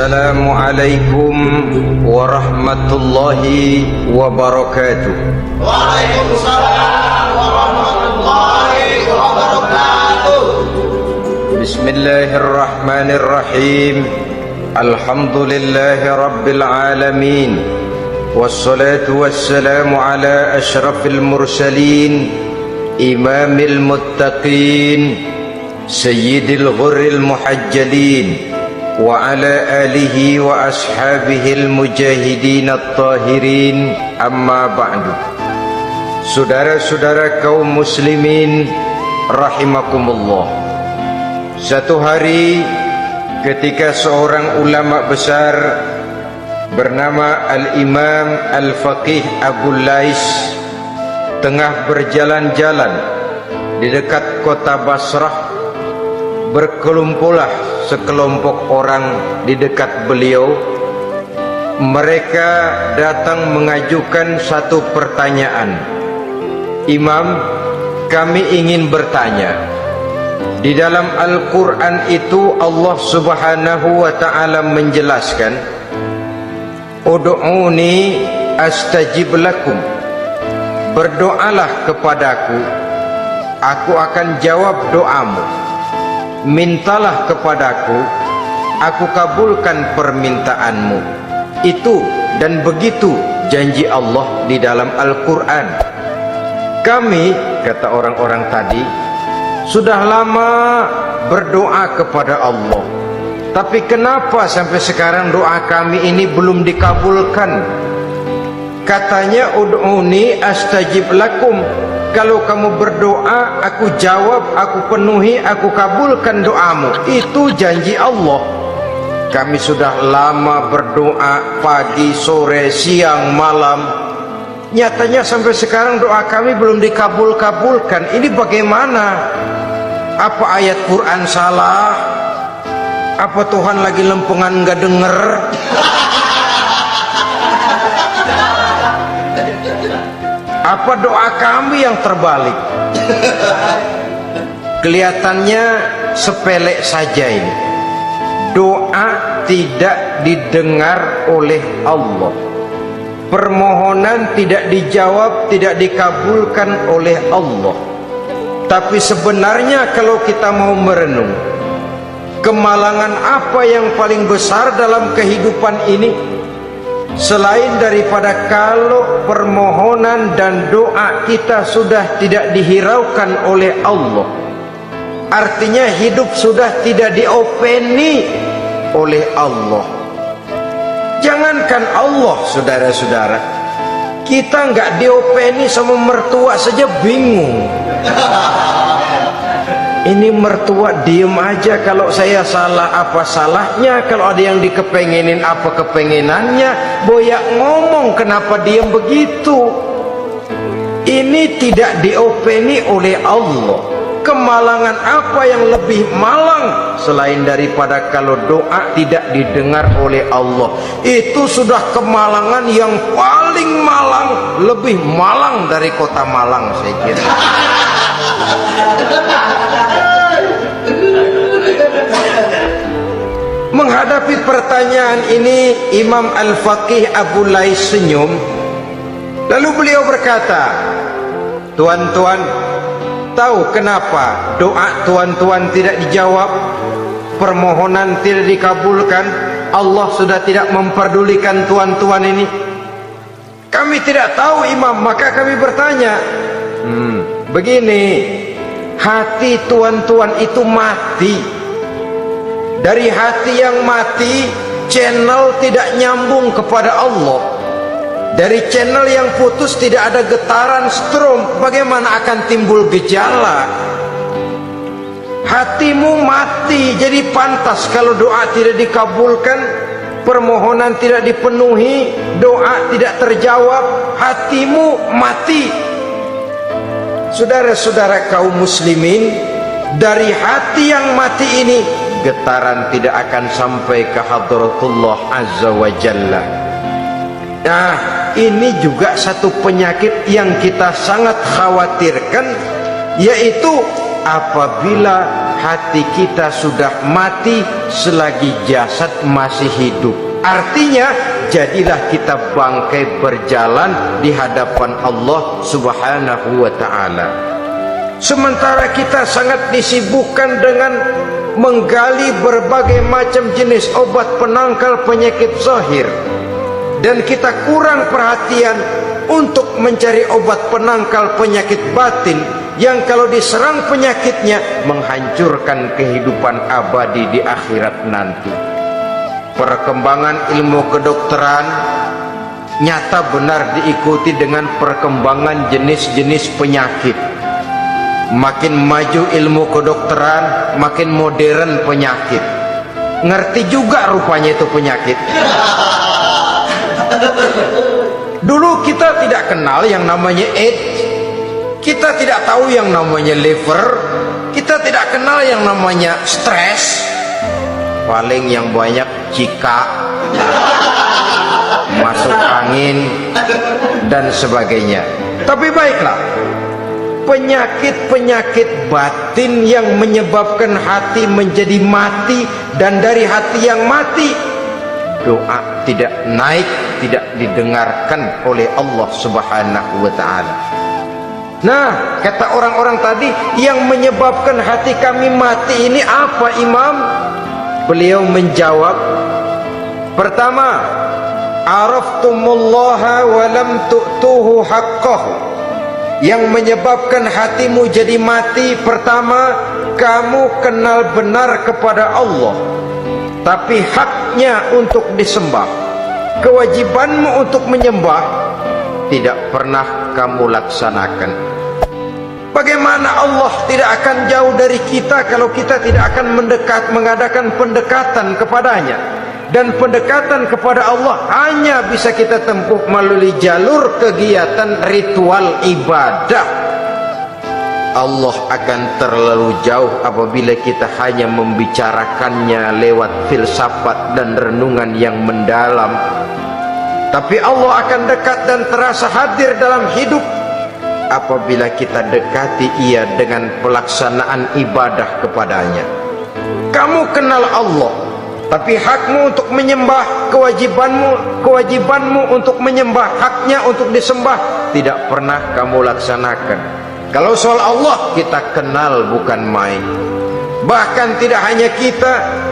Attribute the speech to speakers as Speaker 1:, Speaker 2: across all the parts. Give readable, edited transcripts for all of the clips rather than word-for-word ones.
Speaker 1: Assalamualaikum warahmatullahi wabarakatuh.
Speaker 2: Waalaikumsalam warahmatullahi wabarakatuh.
Speaker 1: Bismillahirrahmanirrahim. Alhamdulillahi rabbil alamin. Wassalatu wassalamu ala ashrafil mursalin, imamil muttaqin, sayyidil ghurril muhajjalin, wa ala alihi wa ashabihil mujahidin at-tahirin, amma ba'du. Saudara-saudara kaum muslimin rahimakumullah, satu hari ketika seorang ulama besar bernama Al-Imam Al-Faqih Abu Lais tengah berjalan-jalan di dekat kota Basrah, berkelumpulah sekelompok orang di dekat beliau. Mereka datang mengajukan satu pertanyaan. Imam, kami ingin bertanya. Di dalam Al-Quran itu Allah Subhanahu wa ta'ala menjelaskan, Ud'uni astajib lakum. Berdoalah kepadaku, aku akan jawab doamu. Mintalah kepadaku, aku kabulkan permintaanmu. Itu dan begitu janji Allah di dalam Al-Quran. Kami, kata orang-orang tadi, sudah lama berdoa kepada Allah, tapi kenapa sampai sekarang doa kami ini belum dikabulkan? Katanya, ud'uni astajib lakum. Kalau kamu berdoa, aku jawab, aku penuhi, aku kabulkan doamu. Itu janji Allah. Kami sudah lama berdoa, pagi, sore, siang, malam. Nyatanya sampai sekarang doa kami belum dikabul-kabulkan. Ini bagaimana? Apa ayat Quran salah? Apa Tuhan lagi lempengan nggak denger? Apa doa kami yang terbalik? Kelihatannya sepele saja ini. Doa tidak didengar oleh Allah. Permohonan tidak dijawab, tidak dikabulkan oleh Allah. Tapi sebenarnya kalau kita mau merenung, kemalangan apa yang paling besar dalam kehidupan ini? Selain daripada kalau permohonan dan doa kita sudah tidak dihiraukan oleh Allah, artinya hidup sudah tidak diopeni oleh Allah. Jangankan Allah, saudara-saudara, kita nggak diopeni sama mertua saja bingung. Ini mertua diem aja, kalau saya salah apa salahnya, kalau ada yang dikepengenin apa kepengenannya, boyak ngomong kenapa diem begitu. Ini tidak diopeni oleh Allah. Kemalangan apa yang lebih malang selain daripada kalau doa tidak didengar oleh Allah? Itu sudah kemalangan yang paling malang, lebih malang dari kota Malang saya kira. Menghadapi pertanyaan ini, Imam Al-Faqih Abu Lais senyum. Lalu beliau berkata, tuan-tuan, tahu kenapa doa tuan-tuan tidak dijawab, permohonan tidak dikabulkan? Allah sudah tidak memperdulikan tuan-tuan ini. Kami tidak tahu, Imam, maka kami bertanya. Begini, hati tuan-tuan itu mati. Dari hati yang mati, channel tidak nyambung kepada Allah. Dari channel yang putus tidak ada getaran strom, bagaimana akan timbul gejala? Hatimu mati, jadi pantas kalau doa tidak dikabulkan, permohonan tidak dipenuhi, doa tidak terjawab, hatimu mati. Saudara-saudara kaum muslimin, dari hati yang mati ini, getaran tidak akan sampai ke hadratullah azza wa jalla. Nah, ini juga satu penyakit yang kita sangat khawatirkan, yaitu apabila hati kita sudah mati selagi jasad masih hidup. Artinya jadilah kita bangkai berjalan di hadapan Allah Subhanahu wa ta'ala. Sementara kita sangat disibukkan dengan menggali berbagai macam jenis obat penangkal penyakit zahir, dan kita kurang perhatian untuk mencari obat penangkal penyakit batin yang kalau diserang penyakitnya menghancurkan kehidupan abadi di akhirat nanti. Perkembangan ilmu kedokteran nyata benar diikuti dengan perkembangan jenis-jenis penyakit. Makin maju ilmu kedokteran, makin modern penyakit. Ngerti juga rupanya itu penyakit. Dulu kita tidak kenal yang namanya AIDS, kita tidak tahu yang namanya liver, kita tidak kenal yang namanya stres. Paling yang banyak cika, masuk angin, dan sebagainya. Tapi baiklah, penyakit-penyakit batin yang menyebabkan hati menjadi mati, dan dari hati yang mati doa tidak naik, tidak didengarkan oleh Allah Subhanahu wa ta'ala. Nah, kata orang-orang tadi, yang menyebabkan hati kami mati ini apa, Imam? Beliau menjawab, pertama, araftumullaha wa lam tu'tuhu haqqahu. Yang menyebabkan hatimu jadi mati, pertama, kamu kenal benar kepada Allah, tapi haknya untuk disembah, kewajibanmu untuk menyembah, tidak pernah kamu laksanakan. Bagaimana Allah tidak akan jauh dari kita kalau kita tidak akan mengadakan pendekatan kepadanya? Dan pendekatan kepada Allah hanya bisa kita tempuh melalui jalur kegiatan ritual ibadah. Allah akan terlalu jauh apabila kita hanya membicarakannya lewat filsafat dan renungan yang mendalam. Tapi Allah akan dekat dan terasa hadir dalam hidup apabila kita dekati ia dengan pelaksanaan ibadah kepadanya. Kamu kenal Allah, tapi hakmu untuk menyembah, kewajibanmu untuk menyembah, haknya untuk disembah, tidak pernah kamu laksanakan. Kalau soal Allah kita kenal bukan main. Bahkan tidak hanya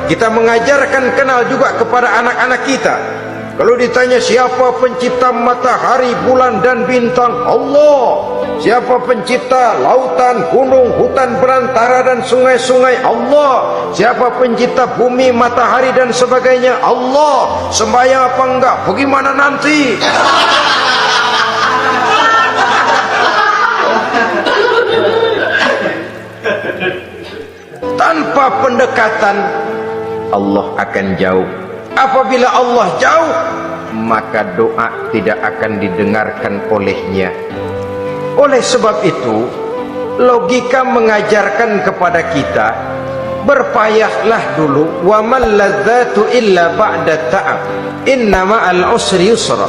Speaker 1: kita mengajarkan kenal juga kepada anak-anak kita. Kalau ditanya siapa pencipta matahari, bulan dan bintang? Allah. Siapa pencipta lautan, gunung, hutan belantara dan sungai-sungai? Allah. Siapa pencipta bumi, matahari dan sebagainya? Allah. Sembahyang apa enggak? Bagaimana nanti? Tanpa pendekatan Allah akan jauh. Apabila Allah jauh, maka doa tidak akan didengarkan olehnya. Oleh sebab itu, logika mengajarkan kepada kita, berpayahlah dulu. Wa man ladzatu illa ba'da ta'ab, inna ma'al usri yusra.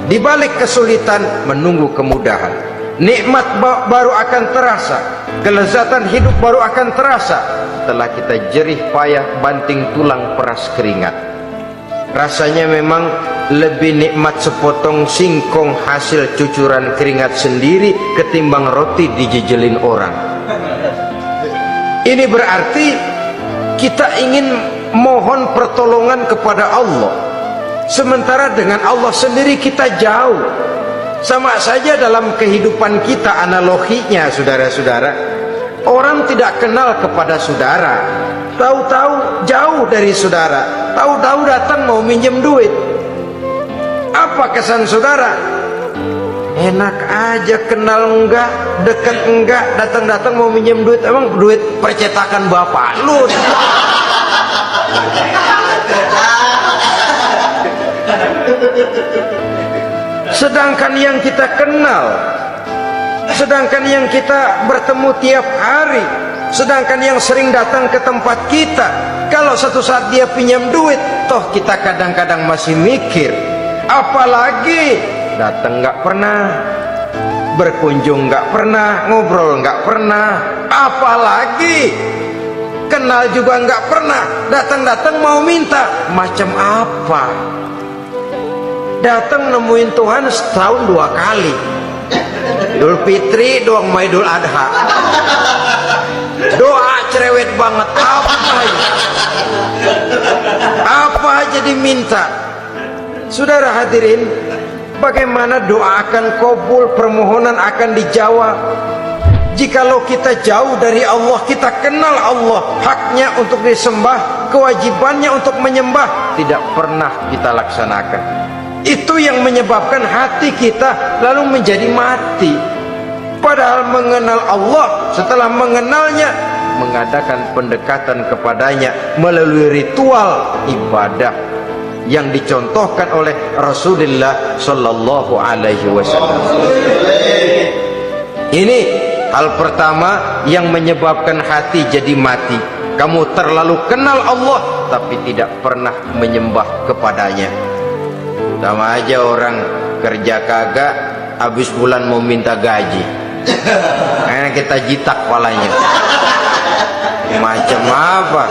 Speaker 1: Di balik kesulitan menunggu kemudahan. Nikmat baru akan terasa, kelezatan hidup baru akan terasa setelah kita jerih payah banting tulang peras keringat. Rasanya memang lebih nikmat sepotong singkong hasil cucuran keringat sendiri ketimbang roti dijejelin orang. Ini berarti kita ingin mohon pertolongan kepada Allah, sementara dengan Allah sendiri kita jauh. Sama saja dalam kehidupan kita analoginya, saudara-saudara. Orang tidak kenal kepada saudara, tahu-tahu jauh dari saudara, tahu-tahu datang mau minjem duit. Apa kesan saudara? Enak aja, kenal enggak, dekat enggak, datang-datang mau minjem duit. Emang duit percetakan bapak lu? Sedangkan yang kita kenal, sedangkan yang kita bertemu tiap hari, sedangkan yang sering datang ke tempat kita, kalau satu saat dia pinjam duit, toh kita kadang-kadang masih mikir, apalagi datang nggak pernah. berkunjung nggak pernah, ngobrol nggak pernah, apalagi kenal juga nggak pernah, datang-datang mau minta. Macam apa? Datang nemuin Tuhan setahun 2 kali, Idul Fitri doang sama Idul Adha. Doa cerewet banget, apa aja diminta. Saudara hadirin, bagaimana doa akan kabul, permohonan akan dijawab jikalau kita jauh dari Allah, kita kenal Allah, haknya untuk disembah, kewajibannya untuk menyembah tidak pernah kita laksanakan. Itu yang menyebabkan hati kita lalu menjadi mati. Padahal mengenal Allah, setelah mengenalnya mengadakan pendekatan kepadanya melalui ritual ibadah yang dicontohkan oleh Rasulullah Sallallahu Alaihi Wasallam. Ini hal pertama yang menyebabkan hati jadi mati. Kamu terlalu kenal Allah tapi tidak pernah menyembah kepadanya. Sama aja orang kerja kagak, habis bulan mau minta gaji, karena kita jitak kepalanya. Macam apa?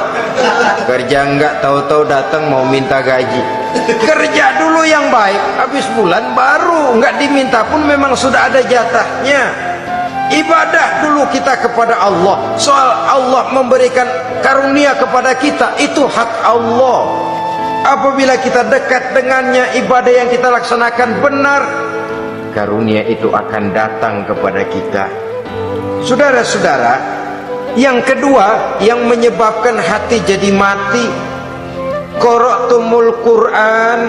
Speaker 1: Kerja enggak, tahu-tahu datang mau minta gaji. Kerja dulu yang baik, habis bulan baru enggak diminta pun memang sudah ada jatahnya. Ibadah dulu kita kepada Allah. Soal Allah memberikan karunia kepada kita, itu hak Allah. Apabila kita dekat dengannya, ibadah yang kita laksanakan benar, karunia itu akan datang kepada kita. Saudara-saudara, yang kedua yang menyebabkan hati jadi mati, qara'tumul Quran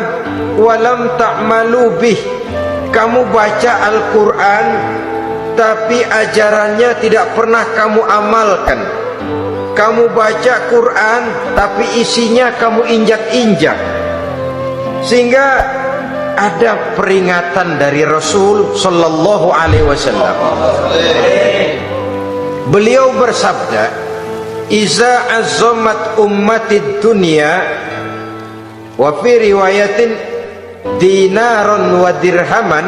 Speaker 1: walam ta'malu bih. Kamu baca Al-Quran tapi ajarannya tidak pernah kamu amalkan. Kamu baca Quran tapi isinya kamu injak-injak. Sehingga ada peringatan dari Rasul Sallallahu Alaihi Wasallam. Beliau bersabda, "Iza azzamat ummatid dunya wa fi riwayatin dinaron wa dirhaman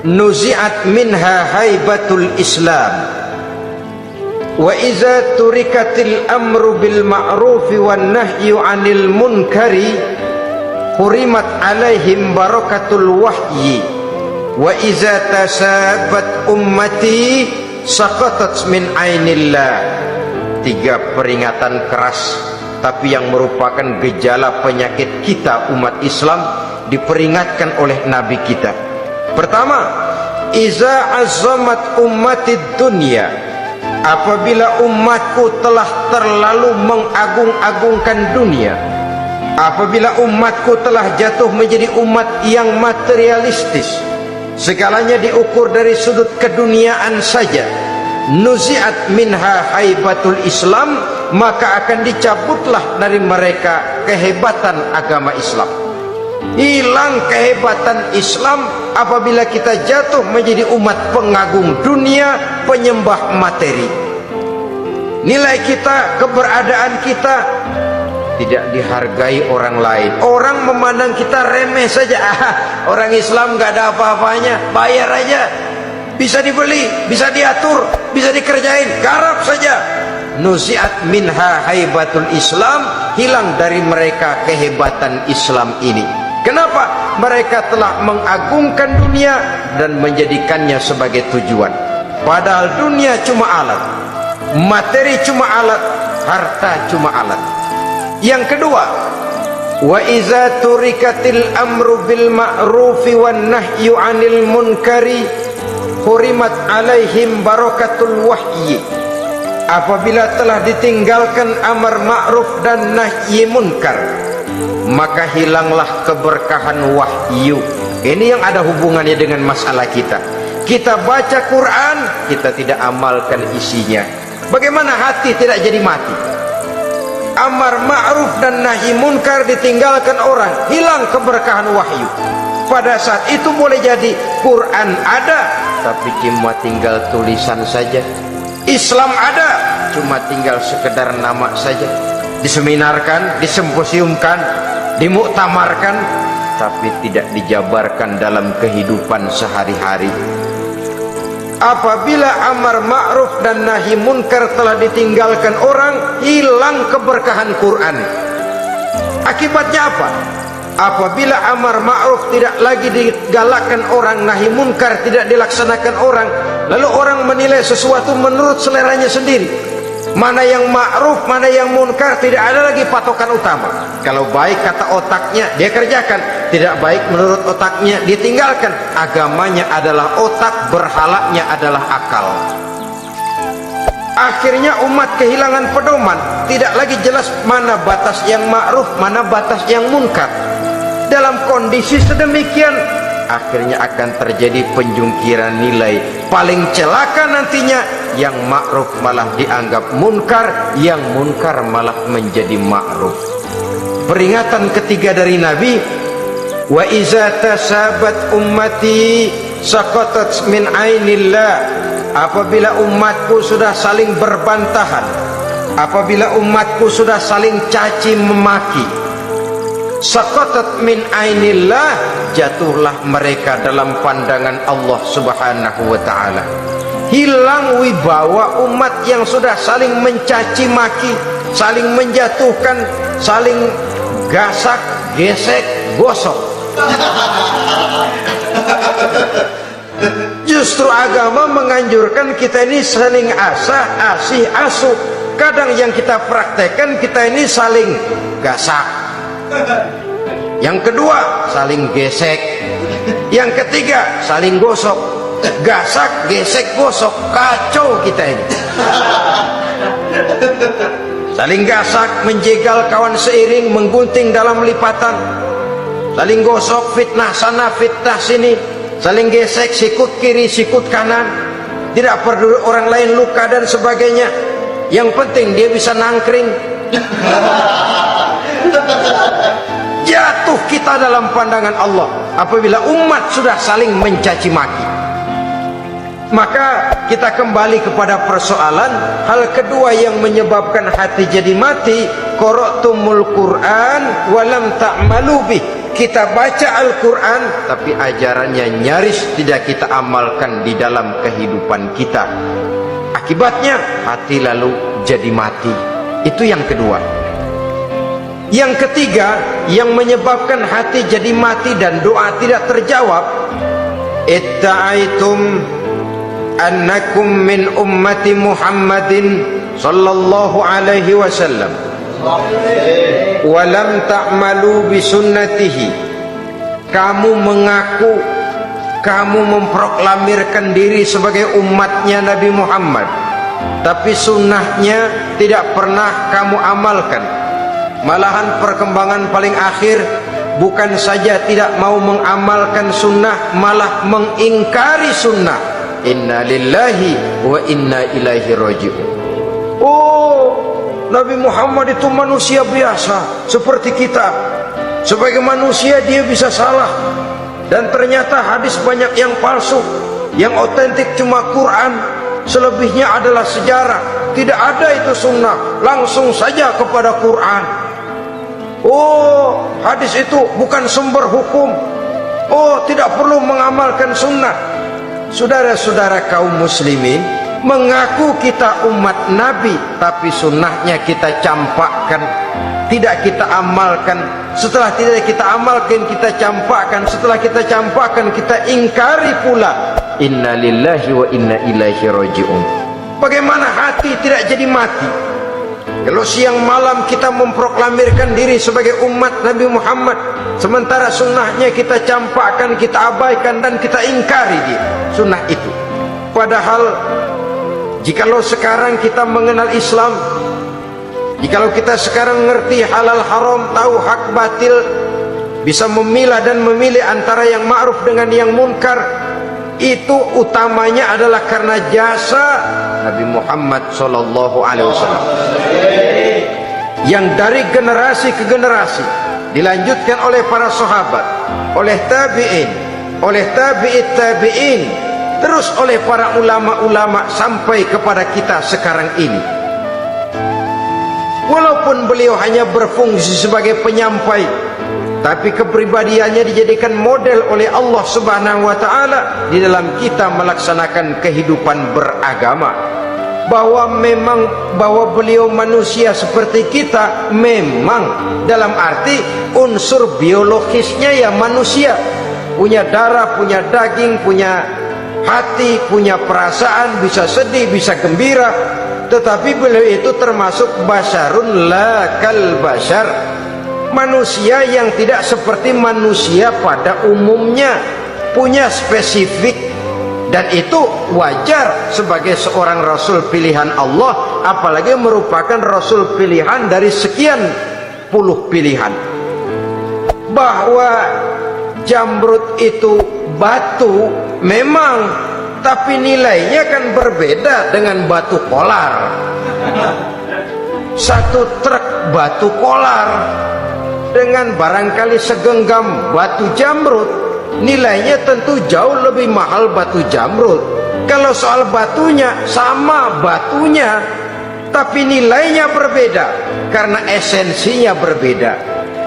Speaker 1: nuzi'at minha haibatul Islam. Wa iza turikatil amru bil ma'rufi wan nahyu 'anil munkari hurimat 'alaihim barakatul wahyi. Wa iza tasabat ummati saqatat min ainillah." 3 peringatan keras tapi yang merupakan gejala penyakit kita umat Islam diperingatkan oleh Nabi kita. Pertama, iza azzamat ummatid dunya. Apabila umatku telah terlalu mengagung-agungkan dunia, apabila umatku telah jatuh menjadi umat yang materialistis, segalanya diukur dari sudut keduniaan saja, nuzi'at minha haibatul Islam, maka akan dicabutlah dari mereka kehebatan agama Islam. Hilang kehebatan Islam apabila kita jatuh menjadi umat pengagung dunia, penyembah materi. Nilai kita, keberadaan kita tidak dihargai orang lain. Orang memandang kita remeh saja. Orang Islam gak ada apa-apanya, bayar aja, bisa dibeli, bisa diatur, bisa dikerjain, garap saja. Nuzi'at minha haibatul Islam, hilang dari mereka kehebatan Islam ini. Kenapa? Mereka telah mengagungkan dunia dan menjadikannya sebagai tujuan. Padahal dunia cuma alat, materi cuma alat, harta cuma alat. Yang kedua, wa iza turikatil amru bil ma'rufi wan nahyu 'anil munkari hurimat 'alaihim barakatul wahyi. Apabila telah ditinggalkan amar ma'ruf dan nahi munkar, maka hilanglah keberkahan wahyu. Ini yang ada hubungannya dengan masalah kita. Kita baca Quran, kita tidak amalkan isinya. Bagaimana hati tidak jadi mati? Amar ma'ruf dan nahi munkar ditinggalkan orang, hilang keberkahan wahyu. Pada saat itu boleh jadi Quran ada, tapi cuma tinggal tulisan saja. Islam ada, cuma tinggal sekedar nama saja. Diseminarkan, disimposiumkan, dimuktamarkan, tapi tidak dijabarkan dalam kehidupan sehari-hari. Apabila amar ma'ruf dan nahi munkar telah ditinggalkan orang, hilang keberkahan Quran. Akibatnya apa? Apabila amar ma'ruf tidak lagi digalakkan orang, nahi munkar tidak dilaksanakan orang, lalu orang menilai sesuatu menurut seleranya sendiri. Mana yang ma'ruf, mana yang munkar, tidak ada lagi patokan utama. Kalau baik kata otaknya, dia kerjakan. Tidak baik menurut otaknya, dia tinggalkan. Agamanya adalah otak, berhalanya adalah akal. Akhirnya umat kehilangan pedoman. Tidak lagi jelas mana batas yang ma'ruf, mana batas yang munkar. Dalam kondisi sedemikian, akhirnya akan terjadi penjungkiran nilai. Paling celaka nantinya, yang ma'ruf malah dianggap munkar, yang munkar malah menjadi ma'ruf. Peringatan ketiga dari Nabi, wa iza tasabat ummati saqatat min ainillah. Apabila umatku sudah saling berbantahan, apabila umatku sudah saling caci memaki, saqatat min ainillah, jatuhlah mereka dalam pandangan Allah Subhanahu wa taala. Hilang wibawa umat yang sudah saling mencaci maki, saling menjatuhkan, saling gasak, gesek, gosok. Justru agama menganjurkan kita ini saling asih asuh. Kadang yang kita praktekkan, kita ini saling gasak. Yang kedua, saling gesek. Yang ketiga, saling gosok. Gasak, gesek, gosok, kacau kita ini. Saling gasak, menjegal kawan seiring, menggunting dalam lipatan. Saling gosok, fitnah sana, fitnah sini. Saling gesek, sikut kiri, sikut kanan. Tidak peduli orang lain luka dan sebagainya. Yang penting dia bisa nangkring. Jatuh kita dalam pandangan Allah apabila umat sudah saling mencaci maki. Maka kita kembali kepada persoalan hal kedua yang menyebabkan hati jadi mati, qara'tumul Quran walam ta'malu bih. Kita baca Al-Quran tapi ajarannya nyaris tidak kita amalkan di dalam kehidupan kita. Akibatnya hati lalu jadi mati. Itu yang kedua. Yang ketiga yang menyebabkan hati jadi mati dan doa tidak terjawab, itta'aitum annakum min ummati Muhammadin sallallahu alaihi wasallam walam ta'malu bisunnatihi. Kamu mengaku, kamu memproklamirkan diri sebagai umatnya Nabi Muhammad, tapi sunnahnya tidak pernah kamu amalkan. Malahan perkembangan paling akhir bukan saja tidak mau mengamalkan sunnah, malah mengingkari sunnah. Inna lillahi wa inna ilaihi raji'un. Oh, Nabi Muhammad itu manusia biasa seperti kita. Sebagai manusia dia bisa salah. Dan ternyata hadis banyak yang palsu. Yang otentik cuma Quran, selebihnya adalah sejarah. Tidak ada itu sunnah, langsung saja kepada Quran. Oh, hadis itu bukan sumber hukum. Oh, tidak perlu mengamalkan sunnah. Saudara-saudara kaum muslimin, mengaku kita umat Nabi, tapi sunnahnya kita campakkan, tidak kita amalkan. Setelah tidak kita amalkan, kita campakkan. Setelah kita campakkan, kita ingkari pula. Inna lillahi wa inna ilaihi raji'un. Bagaimana hati tidak jadi mati? Kalau siang malam kita memproklamirkan diri sebagai umat Nabi Muhammad, sementara sunnahnya kita campakkan, kita abaikan, dan kita ingkari dia sunnah itu. Padahal jikalau sekarang kita mengenal Islam, jikalau kita sekarang mengerti halal haram, tahu hak batil, bisa memilah dan memilih antara yang ma'ruf dengan yang munkar, itu utamanya adalah karena jasa Nabi Muhammad SAW, yang dari generasi ke generasi dilanjutkan oleh para sahabat, oleh tabi'in, oleh tabi'it tabi'in, terus oleh para ulama-ulama sampai kepada kita sekarang ini. Walaupun beliau hanya berfungsi sebagai penyampai, tapi kepribadiannya dijadikan model oleh Allah Subhanahu wa taala di dalam kita melaksanakan kehidupan beragama. Bahwa beliau manusia seperti kita, memang dalam arti unsur biologisnya ya manusia, punya darah, punya daging, punya hati, punya perasaan, bisa sedih, bisa gembira. Tetapi beliau itu termasuk basyarun la kal basyar, manusia yang tidak seperti manusia pada umumnya, punya spesifik. Dan itu wajar sebagai seorang Rasul pilihan Allah, apalagi merupakan Rasul pilihan dari sekian puluh pilihan. Bahwa jamrud itu batu memang, tapi nilainya kan berbeda dengan batu kolar. Satu truk batu kolar dengan barangkali segenggam batu jamrud, nilainya tentu jauh lebih mahal batu jamrud. Kalau soal batunya, sama batunya, tapi nilainya berbeda karena esensinya berbeda.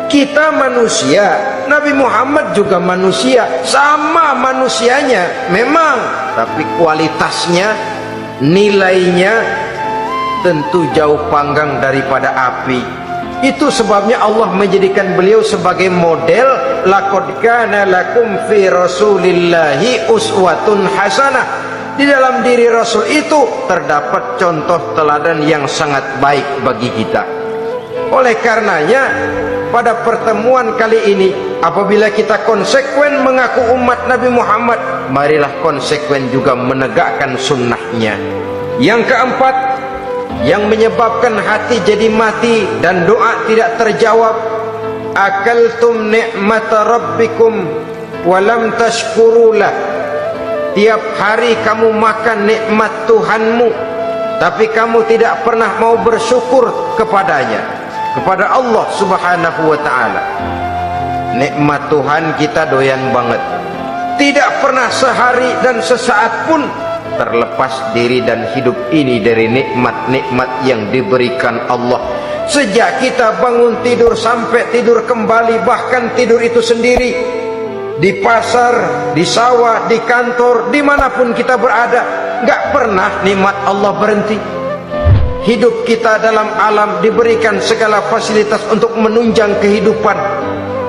Speaker 1: Kita manusia, Nabi Muhammad juga manusia, sama manusianya memang, tapi kualitasnya, nilainya tentu jauh panggang daripada api. Itu sebabnya Allah menjadikan beliau sebagai model. Laqad kana lakum fi rasulillahi uswatun hasanah. Di dalam diri Rasul itu terdapat contoh teladan yang sangat baik bagi kita. Oleh karenanya, pada pertemuan kali ini, apabila kita konsekuen mengaku umat Nabi Muhammad, marilah konsekuen juga menegakkan sunnahnya. Yang keempat, yang menyebabkan hati jadi mati dan doa tidak terjawab, akaltum ni'mata rabbikum walam tashkurulah. Tiap hari kamu makan nikmat Tuhanmu, tapi kamu tidak pernah mau bersyukur kepadanya, kepada Allah Subhanahu wa ta'ala. Nikmat Tuhan kita doyan banget, tidak pernah sehari dan sesaat pun terlepas diri dan hidup ini dari nikmat-nikmat yang diberikan Allah. Sejak kita bangun tidur sampai tidur kembali, bahkan tidur itu sendiri, di pasar, di sawah, di kantor, dimanapun kita berada, gak pernah nikmat Allah berhenti. Hidup kita dalam alam diberikan segala fasilitas untuk menunjang kehidupan.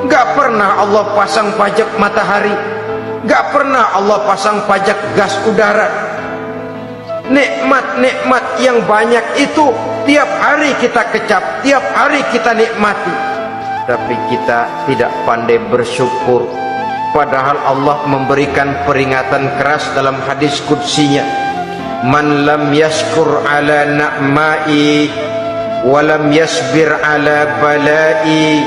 Speaker 1: Gak pernah Allah pasang pajak matahari, gak pernah Allah pasang pajak gas udara. Nikmat-nikmat yang banyak itu tiap hari kita kecap, tiap hari kita nikmati, tapi kita tidak pandai bersyukur. Padahal Allah memberikan peringatan keras dalam hadis qudsinya, man lam yashkur ala na'mai wa lam yasbir ala balai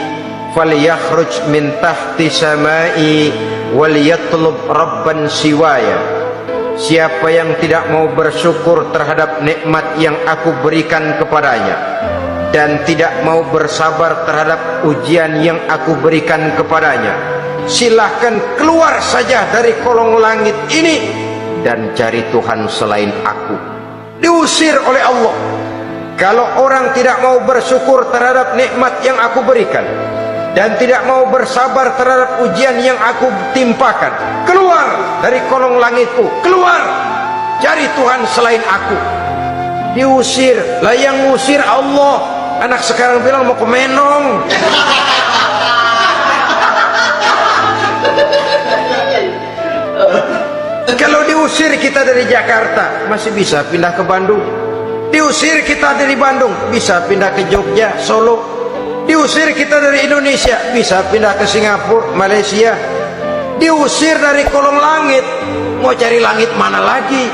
Speaker 1: falyakhruj min tahti samai wal yatlub rabban siwaya. Siapa yang tidak mau bersyukur terhadap nikmat yang aku berikan kepadanya dan tidak mau bersabar terhadap ujian yang aku berikan kepadanya, silahkan keluar saja dari kolong langit ini dan cari Tuhan selain aku. Diusir oleh Allah. Kalau orang tidak mau bersyukur terhadap nikmat yang aku berikan dan tidak mau bersabar terhadap ujian yang aku timpakan, keluar dari kolong langitku, keluar, cari Tuhan selain aku. Diusir. Lah yang ngusir Allah. Anak sekarang bilang mau ke Menong. Kalau diusir kita dari Jakarta, masih bisa pindah ke Bandung. Diusir kita dari Bandung, bisa pindah ke Jogja, Solo. Diusir kita dari Indonesia, bisa pindah ke Singapura, Malaysia. Diusir dari kolong langit, mau cari langit mana lagi?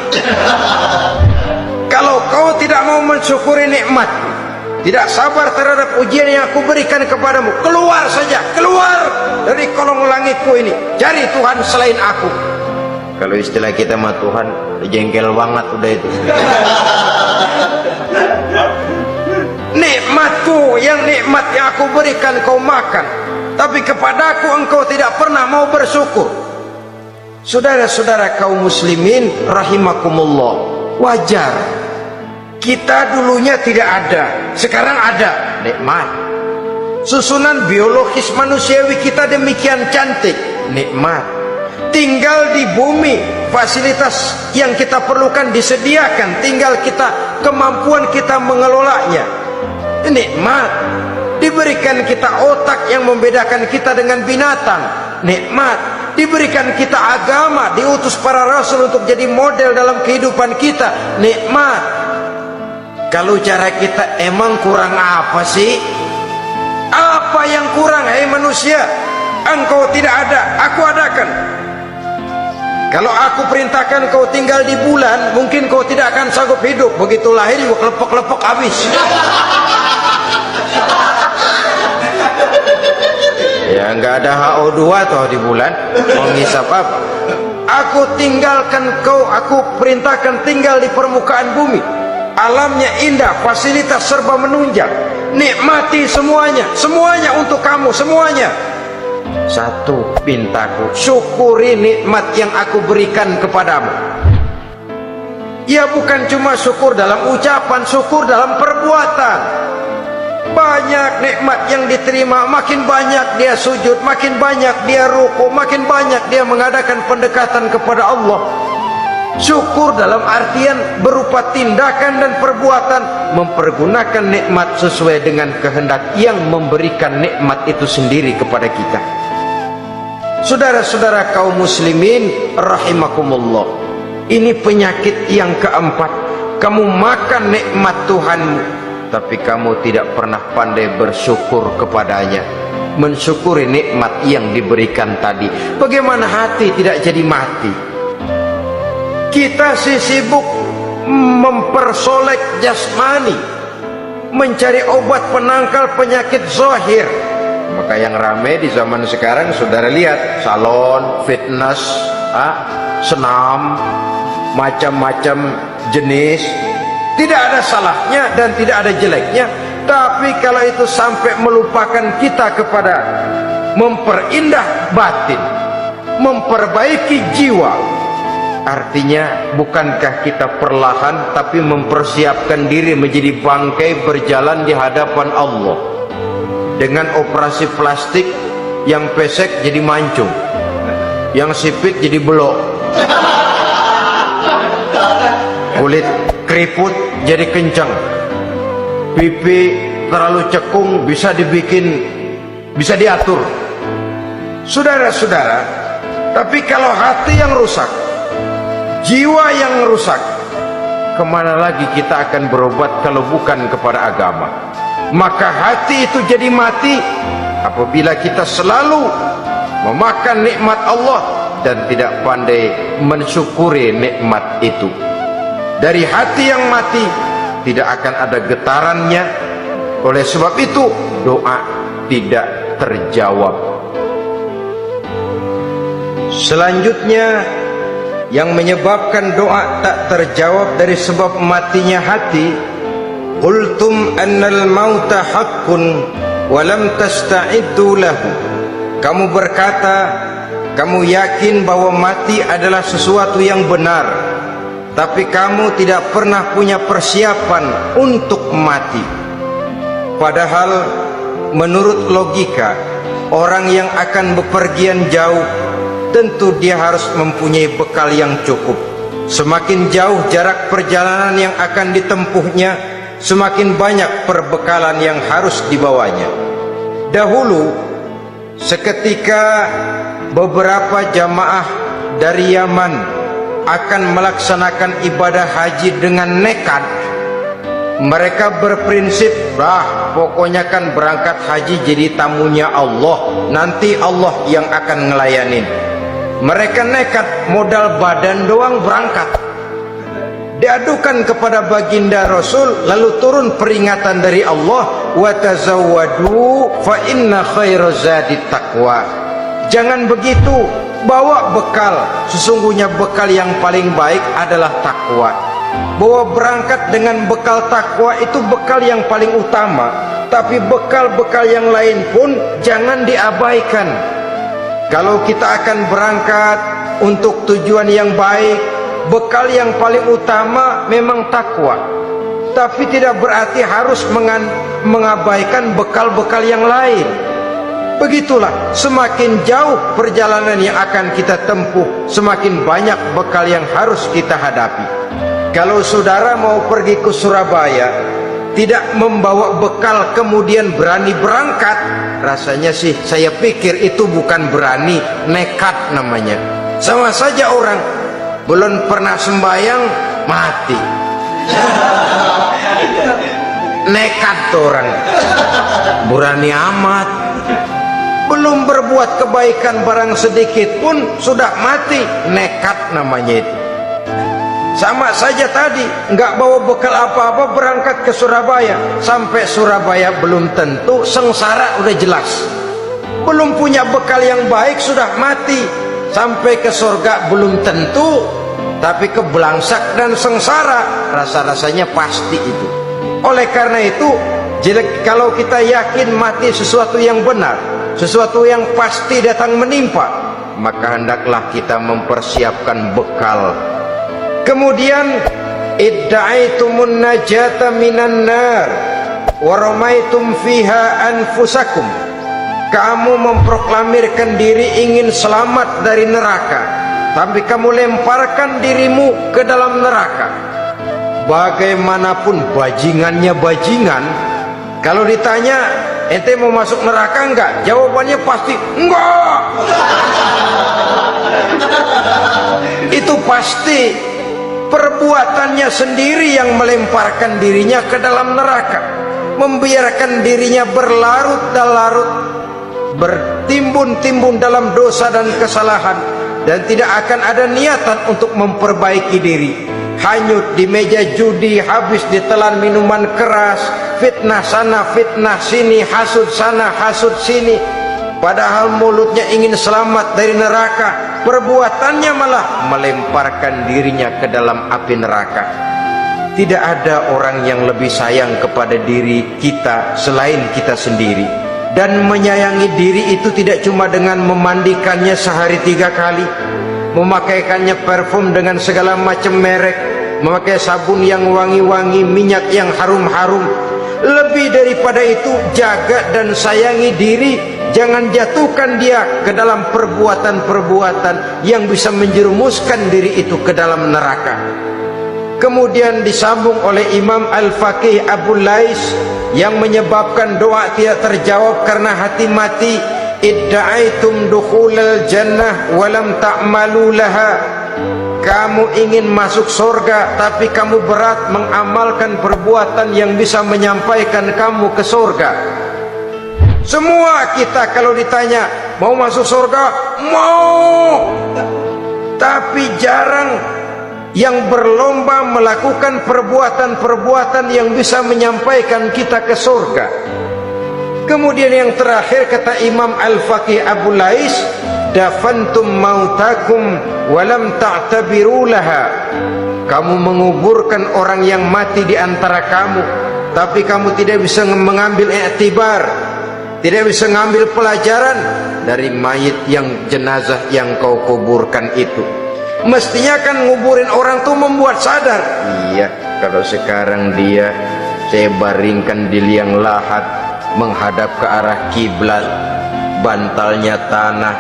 Speaker 1: Kalau kau tidak mau mensyukuri nikmat, tidak sabar terhadap ujian yang aku berikan kepadamu, keluar saja, keluar dari kolong langitku ini, cari Tuhan selain aku. Kalau istilah kita mah Tuhan jengkel banget udah itu. Nikmatku yang nikmat yang aku berikan kau makan, tapi kepadaku engkau tidak pernah mau bersyukur. Saudara-saudara kaum muslimin rahimakumullah, wajar. Kita dulunya tidak ada, sekarang ada nikmat. Susunan biologis manusiawi kita demikian cantik, nikmat. Tinggal di bumi, fasilitas yang kita perlukan disediakan, tinggal kita, kemampuan kita mengelolanya. Nikmat. Diberikan kita otak yang membedakan kita dengan binatang, nikmat. Diberikan kita agama, diutus para rasul untuk jadi model dalam kehidupan kita, nikmat. Kalau cara kita emang kurang apa sih? Apa yang kurang, hai manusia? Engkau tidak ada, aku adakan. Kalau aku perintahkan kau tinggal di bulan, mungkin kau tidak akan sanggup hidup. Begitu lahir juga kelepek-kelepek habis. Ya nggak ada HO2 toh di bulan, mau ngisap apa? Aku tinggalkan kau, aku perintahkan tinggal di permukaan bumi. Alamnya indah, fasilitas serba menunjang. Nikmati semuanya, semuanya untuk kamu, semuanya. Satu pintaku, syukuri nikmat yang aku berikan kepadamu. Ya bukan cuma syukur dalam ucapan, syukur dalam perbuatan. Banyak nikmat yang diterima, makin banyak dia sujud, makin banyak dia ruku, makin banyak dia mengadakan pendekatan kepada Allah. Syukur dalam artian berupa tindakan dan perbuatan, mempergunakan nikmat sesuai dengan kehendak yang memberikan nikmat itu sendiri kepada kita. Saudara-saudara kaum muslimin rahimakumullah, ini penyakit yang keempat. Kamu makan nikmat Tuhanmu, tapi kamu tidak pernah pandai bersyukur kepadanya, mensyukuri nikmat yang diberikan tadi. Bagaimana hati tidak jadi mati? Kita sibuk mempersolek jasmani, mencari obat penangkal penyakit zahir. Maka yang ramai di zaman sekarang, saudara lihat, salon, fitness, senam, macam-macam jenis. Tidak ada salahnya dan tidak ada jeleknya. Tapi kalau itu sampai melupakan kita kepada memperindah batin, memperbaiki jiwa, artinya bukankah kita perlahan tapi mempersiapkan diri menjadi bangkai berjalan di hadapan Allah. Dengan operasi plastik, yang pesek jadi mancung, yang sipit jadi belok, kulit keriput jadi kencang, pipi terlalu cekung bisa dibikin, bisa diatur. Saudara-saudara, tapi kalau hati yang rusak, jiwa yang rusak, kemana lagi kita akan berobat kalau bukan kepada agama? Maka hati itu jadi mati apabila kita selalu memakan nikmat Allah dan tidak pandai mensyukuri nikmat itu. Dari hati yang mati tidak akan ada getarannya. Oleh sebab itu doa tidak terjawab. Selanjutnya, yang menyebabkan doa tak terjawab dari sebab matinya hati, qultum annal mauta haqqun wa lam tasta'iddu lahu. Kamu berkata, kamu yakin bahwa mati adalah sesuatu yang benar, tapi kamu tidak pernah punya persiapan untuk mati. Padahal menurut logika, orang yang akan bepergian jauh tentu dia harus mempunyai bekal yang cukup. Semakin jauh jarak perjalanan yang akan ditempuhnya, semakin banyak perbekalan yang harus dibawanya. Dahulu, seketika beberapa jamaah dari Yaman akan melaksanakan ibadah haji dengan nekat. Mereka berprinsip, pokoknya kan berangkat haji jadi tamunya Allah, nanti Allah yang akan ngelayanin. Mereka nekat, modal badan doang berangkat. Diadukan kepada baginda Rasul, lalu turun peringatan dari Allah, wa tazawwadu fa inna khairaz zadi taqwa. Jangan begitu, bawa bekal, sesungguhnya bekal yang paling baik adalah takwa. Bahwa berangkat dengan bekal takwa itu bekal yang paling utama, tapi bekal-bekal yang lain pun jangan diabaikan. Kalau kita akan berangkat untuk tujuan yang baik, bekal yang paling utama memang takwa. Tapi tidak berarti harus mengabaikan bekal-bekal yang lain. Begitulah, semakin jauh perjalanan yang akan kita tempuh, semakin banyak bekal yang harus kita hadapi. Kalau saudara mau pergi ke Surabaya, tidak membawa bekal kemudian berani berangkat, rasanya sih saya pikir itu bukan berani, nekat namanya. Sama saja orang belum pernah sembahyang mati, nekat tuh orang, berani amat. Belum berbuat kebaikan barang sedikit pun sudah mati, nekat namanya itu. Sama saja tadi, nggak bawa bekal apa-apa berangkat ke Surabaya. Sampai Surabaya belum tentu, sengsara udah jelas. Belum punya bekal yang baik sudah mati. Sampai ke surga belum tentu, tapi kebelangsak dan sengsara rasa-rasanya pasti itu. Oleh karena itu, kalau kita yakin mati sesuatu yang benar, sesuatu yang pasti datang menimpa, maka hendaklah kita mempersiapkan bekal. Kemudian idda'aitumun najata minan nar wa ramaitum fiha anfusakum. Kamu memproklamirkan diri ingin selamat dari neraka, tapi kamu lemparkan dirimu ke dalam neraka. Bagaimanapun bajingannya bajingan, kalau ditanya ente mau masuk neraka enggak? Jawabannya pasti enggak. Itu pasti perbuatannya sendiri yang melemparkan dirinya ke dalam neraka, membiarkan dirinya berlarut-larut, bertimbun-timbun dalam dosa dan kesalahan, dan tidak akan ada niatan untuk memperbaiki diri. Hanyut di meja judi, habis ditelan minuman keras, fitnah sana fitnah sini, hasud sana hasud sini. Padahal mulutnya ingin selamat dari neraka, perbuatannya malah melemparkan dirinya ke dalam api neraka. Tidak ada orang yang lebih sayang kepada diri kita selain kita sendiri. Dan menyayangi diri itu tidak cuma dengan memandikannya sehari 3 kali, memakaikannya parfum dengan segala macam merek, memakai sabun yang wangi-wangi, minyak yang harum-harum. Lebih daripada itu, jaga dan sayangi diri. Jangan jatuhkan dia ke dalam perbuatan-perbuatan yang bisa menjerumuskan diri itu ke dalam neraka. Kemudian disambung oleh Imam Al-Faqih Abu Lais yang menyebabkan doa tidak terjawab karena hati mati. Idda'aitum dukhulal jannah walam ta'malu laha. Kamu ingin masuk surga, tapi kamu berat mengamalkan perbuatan yang bisa menyampaikan kamu ke surga. Semua kita kalau ditanya mau masuk surga, mau, tapi jarang yang berlomba melakukan perbuatan-perbuatan yang bisa menyampaikan kita ke surga. Kemudian yang terakhir kata Imam Al-Faqih Abu Lais, dafantum mautakum walam ta'tabiru laha. Kamu menguburkan orang yang mati di antara kamu, tapi kamu tidak bisa mengambil iktibar, tidak bisa mengambil pelajaran dari mayit yang jenazah yang kau kuburkan itu. Mestinya kan nguburin orang tuh membuat sadar. Iya, kalau sekarang dia saya baringkan di liang lahat menghadap ke arah kiblat, bantalnya tanah,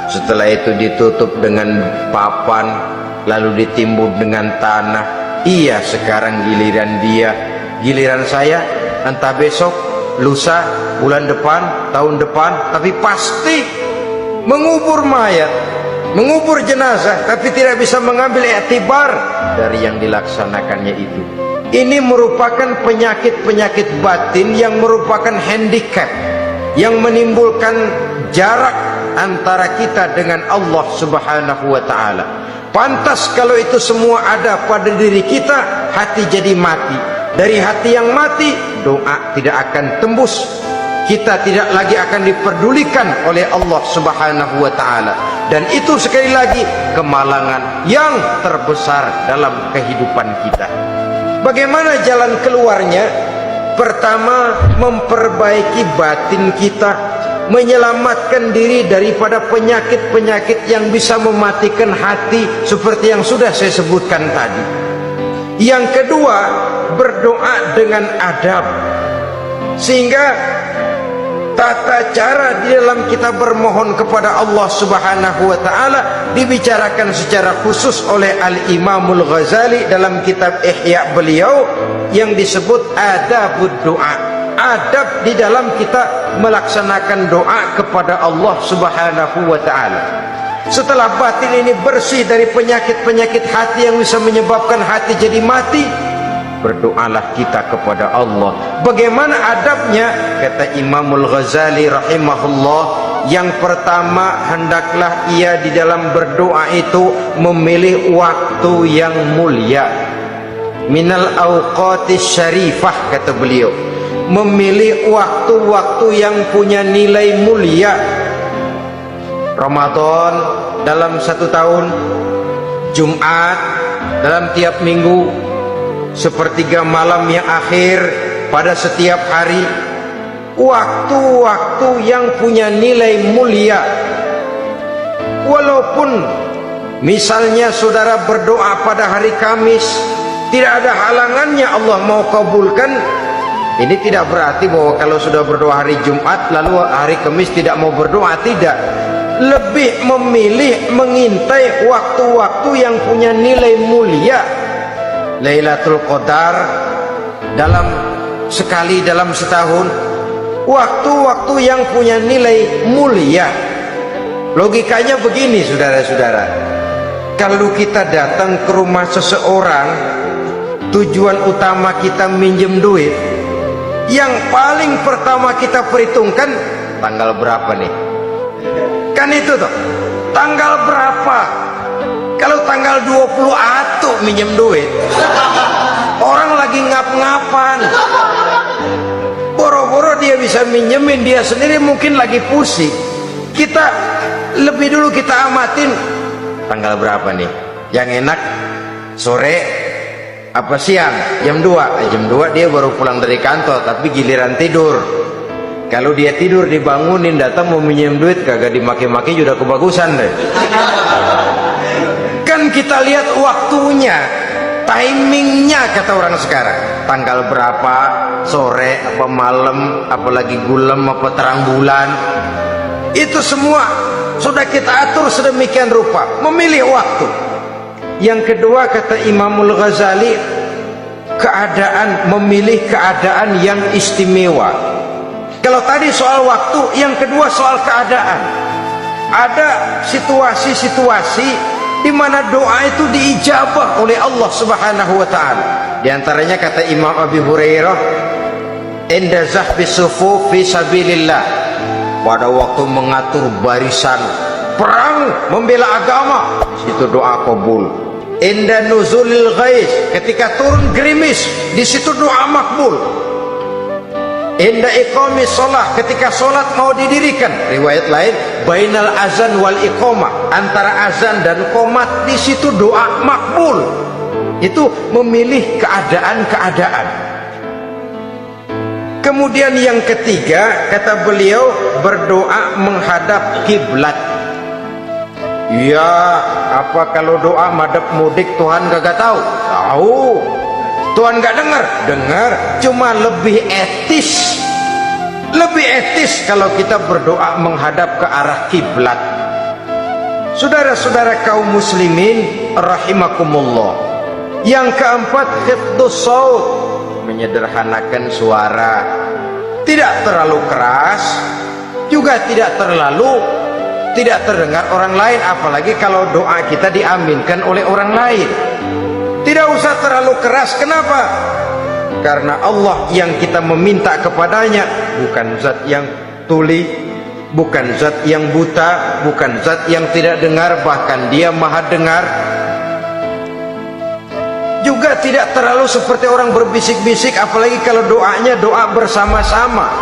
Speaker 1: setelah itu ditutup dengan papan, lalu ditimbun dengan tanah. Iya, sekarang giliran dia, giliran saya, entah besok, lusa, bulan depan, tahun depan, tapi pasti mengubur mayat, mengubur jenazah, tapi tidak bisa mengambil iktibar dari yang dilaksanakannya itu. Ini merupakan penyakit-penyakit batin yang merupakan handicap, yang menimbulkan jarak antara kita dengan Allah Subhanahu wa ta'ala. Pantas kalau itu semua ada pada diri kita, hati jadi mati. Dari hati yang mati, doa tidak akan tembus. Kita tidak lagi akan diperdulikan oleh Allah Subhanahu wa ta'ala. Dan itu sekali lagi kemalangan yang terbesar dalam kehidupan kita. Bagaimana jalan keluarnya? Pertama, memperbaiki batin kita, menyelamatkan diri daripada penyakit-penyakit yang bisa mematikan hati seperti yang sudah saya sebutkan tadi. Yang kedua, berdoa dengan adab. Sehingga tata cara di dalam kita bermohon kepada Allah Subhanahu wa taala dibicarakan secara khusus oleh Al-Imamul Ghazali dalam kitab Ihya beliau yang disebut adabud doa. Adab di dalam kita melaksanakan doa kepada Allah Subhanahu wa taala. Setelah batin ini bersih dari penyakit-penyakit hati yang bisa menyebabkan hati jadi mati, berdoalah kita kepada Allah. Bagaimana adabnya? Kata Imamul Ghazali rahimahullah, yang pertama hendaklah ia di dalam berdoa itu memilih waktu yang mulia. Minal awqatis syarifah, kata beliau, memilih waktu-waktu yang punya nilai mulia. Ramadan dalam satu tahun, Jumat dalam tiap minggu, sepertiga malam yang akhir pada setiap hari, waktu-waktu yang punya nilai mulia. Walaupun misalnya saudara berdoa pada hari Kamis, tidak ada halangannya Allah mau kabulkan. Ini tidak berarti bahwa kalau sudah berdoa hari Jumat lalu hari Kamis tidak mau berdoa, tidak. Lebih memilih mengintai waktu-waktu yang punya nilai mulia. Lailatul Qadar dalam sekali dalam setahun, waktu-waktu yang punya nilai mulia. Logikanya begini, saudara-saudara, kalau kita datang ke rumah seseorang, tujuan utama kita minjem duit, yang paling pertama kita perhitungkan tanggal berapa nih, kan itu tuh, tanggal berapa. Kalau tanggal 20 atuh minjem duit, orang lagi ngap-ngapan, boro-boro dia bisa minjemin, dia sendiri mungkin lagi pusing. Kita lebih dulu kita amatin tanggal berapa nih, yang enak sore apa siang, jam 2. Jam 2 dia baru pulang dari kantor, tapi giliran tidur. Kalau dia tidur dibangunin datang mau minjem duit, kagak dimaki-maki sudah kebagusan deh. Kan kita lihat waktunya, timingnya, kata orang sekarang, tanggal berapa, sore apa malam, apalagi gulem apa terang bulan, itu semua sudah kita atur sedemikian rupa, memilih waktu. Yang kedua, kata Imamul Ghazali, keadaan, memilih keadaan yang istimewa. Kalau tadi soal waktu, yang kedua soal keadaan. Ada situasi-situasi di mana doa itu diijabah oleh Allah Subhanahu wa taala. Di antaranya kata Imam Abi Hurairah, "Inda zahbi sufuf fi sabilillah." Pada waktu mengatur barisan perang membela agama, di situ doa kabul. Inda nuzulil ghais, ketika turun gerimis, di situ doa makbul. Inda iqamis sholat, ketika sholat mau didirikan, riwayat lain bainal azan wal iqamah, antara azan dan qomat, di situ doa makbul. Itu memilih keadaan-keadaan. Kemudian yang ketiga, kata beliau, berdoa menghadap kiblat. Ya, apa kalau doa madhab mudik Tuhan gak tahu? Tahu. Tuhan gak dengar? Dengar, cuma lebih etis. Lebih etis kalau kita berdoa menghadap ke arah kiblat. Saudara-saudara kaum muslimin rahimakumullah. Yang keempat, khifdus saut, menyederhanakan suara. Tidak terlalu keras, juga tidak terdengar orang lain, apalagi kalau doa kita diaminkan oleh orang lain. Tidak usah terlalu keras. Kenapa? Karena Allah yang kita meminta kepadanya bukan zat yang tuli, bukan zat yang buta, bukan zat yang tidak dengar, bahkan dia maha dengar. Juga tidak terlalu seperti orang berbisik-bisik, apalagi kalau doanya doa bersama-sama.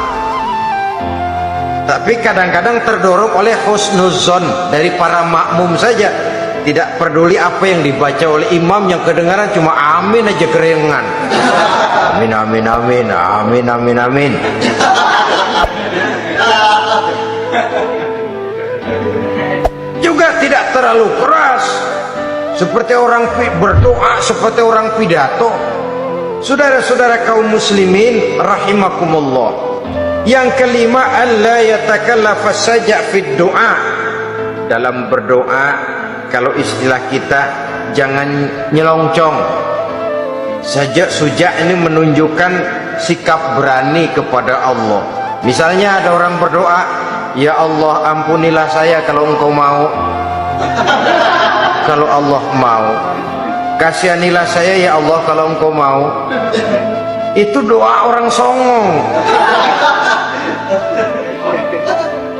Speaker 1: Tapi kadang-kadang terdorong oleh husnuzon dari para makmum saja. Tidak peduli apa yang dibaca oleh imam, yang kedengaran cuma amin aja kerengan. Amin amin amin amin amin amin. Juga tidak terlalu keras seperti orang berdoa, seperti orang pidato. Saudara-saudara kaum muslimin rahimakumullah. Yang kelima, alla yatakallafa saja' fid doa. Dalam berdoa, kalau istilah kita, jangan nyelongcong. Sajak sujak ini menunjukkan sikap berani kepada Allah. Misalnya ada orang berdoa, ya Allah ampunilah saya kalau engkau mau. Kalau Allah mau. Kasihanilah saya ya Allah kalau engkau mau. Itu doa orang songong.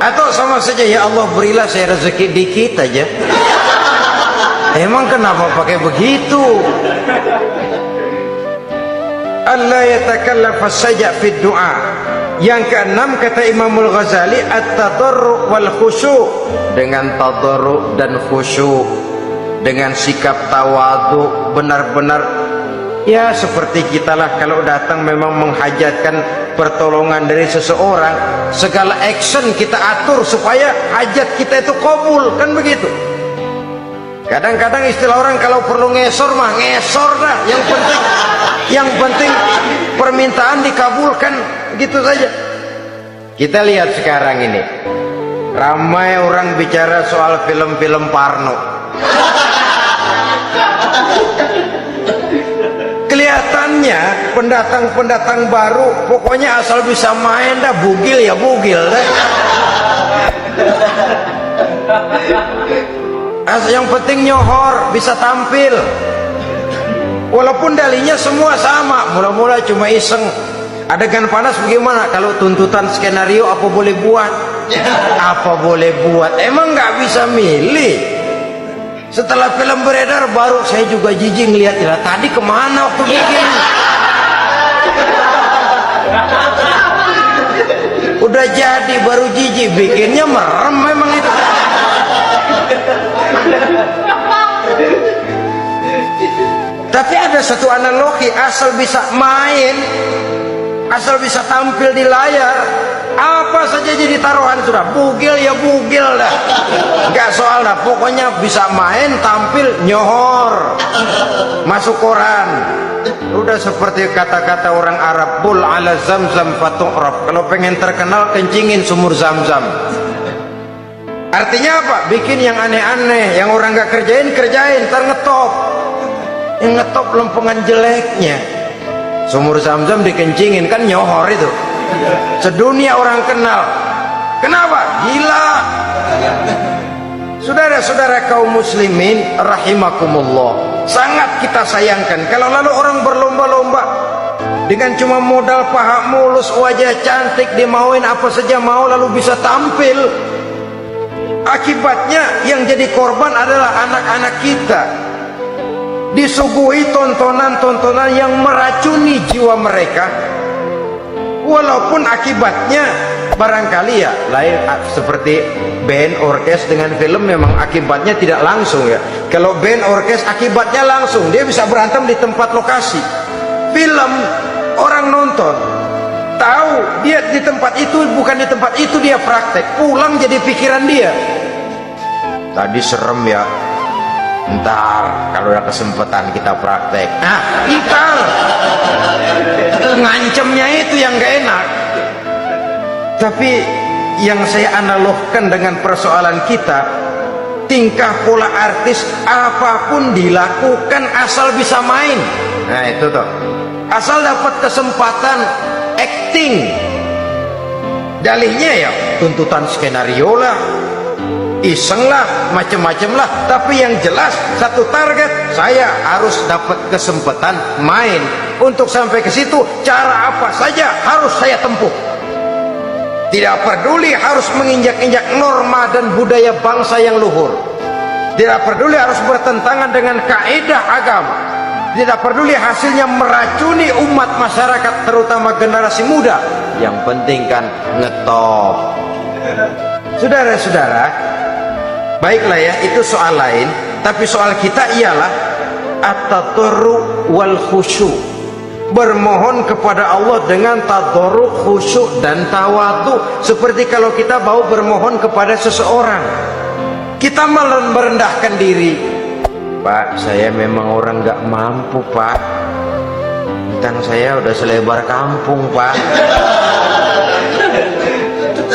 Speaker 1: Atau sama saja, ya Allah berilah saya rezeki dikit aja. Emang kenapa pakai begitu? Allah yatakallafa saja fid doa. Yang keenam kata Imamul Ghazali, at-tadarru' wal khusyu'. Dengan tadarru' dan khusyuk, dengan sikap tawadhu, benar-benar ya seperti kita lah kalau datang memang menghajatkan pertolongan dari seseorang, segala action kita atur supaya hajat kita itu kabul, kan begitu. Kadang-kadang istilah orang kalau perlu ngesor mah ngesor dah, yang penting permintaan dikabulkan, gitu saja. Kita lihat sekarang ini ramai orang bicara soal film-film Parno. Kelihatannya pendatang-pendatang baru pokoknya asal bisa main dah, bugil ya bugil dah. Yang penting nyohor, bisa tampil. Walaupun dalinya semua sama, mula-mula cuma iseng. Adegan panas bagaimana? Kalau tuntutan skenario apa boleh buat? Apa boleh buat? Emang nggak bisa milih. Setelah film beredar baru saya juga jijik ngeliat, ya tadi kemana waktu bikin? Udah jadi baru jijik, bikinnya merem memang itu. Tapi ada satu analogi, asal bisa main, asal bisa tampil di layar, apa saja jadi taruhan sudah. Bugil ya bugil dah, nggak soal dah, pokoknya bisa main, tampil, nyohor, masuk koran. Udah seperti kata-kata orang Arab, bul ala zamzam fatu'raf. Kalau pengen terkenal kencingin sumur Zamzam. Artinya apa? Bikin yang aneh-aneh, yang orang nggak kerjain, ntar ngetop. Yang ngetop lempengan jeleknya. Sumur Zamzam dikencingin, kan nyohor itu. Sedunia orang kenal. Kenapa? Gila. Saudara-saudara kaum muslimin rahimakumullah, sangat kita sayangkan kalau lalu orang berlomba-lomba dengan cuma modal paha mulus, wajah cantik, dimauin apa saja mau, lalu bisa tampil. Akibatnya yang jadi korban adalah anak-anak kita, disuguhi tontonan-tontonan yang meracuni jiwa mereka. Walaupun akibatnya barangkali ya lain, seperti band orkes dengan film memang akibatnya tidak langsung ya. Kalau band orkes akibatnya langsung, dia bisa berantem di tempat lokasi. Film orang nonton tahu dia di tempat itu, bukan di tempat itu dia praktek, pulang jadi pikiran dia, tadi serem ya, ntar kalau ada kesempatan kita praktek. Nah, ikal ngancemnya itu yang gak enak. Tapi yang saya analogkan dengan persoalan kita, tingkah pola artis apapun dilakukan asal bisa main. Nah itu tuh, asal dapat kesempatan acting, dalihnya ya tuntutan skenario lah, iseng lah, macem-macem lah. Tapi yang jelas satu target, saya harus dapat kesempatan main. Untuk sampai ke situ cara apa saja harus saya tempuh. Tidak peduli harus menginjak-injak norma dan budaya bangsa yang luhur, tidak peduli harus bertentangan dengan kaidah agama, tidak peduli hasilnya meracuni umat masyarakat, terutama generasi muda. Yang penting kan ngetop. Saudara-saudara, baiklah ya, itu soal lain. Tapi soal kita ialah at-tadarru wal khusyu', bermohon kepada Allah dengan tadarru', khusyuk dan tawadhu. Seperti kalau kita mau bermohon kepada seseorang, kita malah merendahkan diri. Pak, saya memang orang gak mampu Pak, utang saya udah selebar kampung, Pak.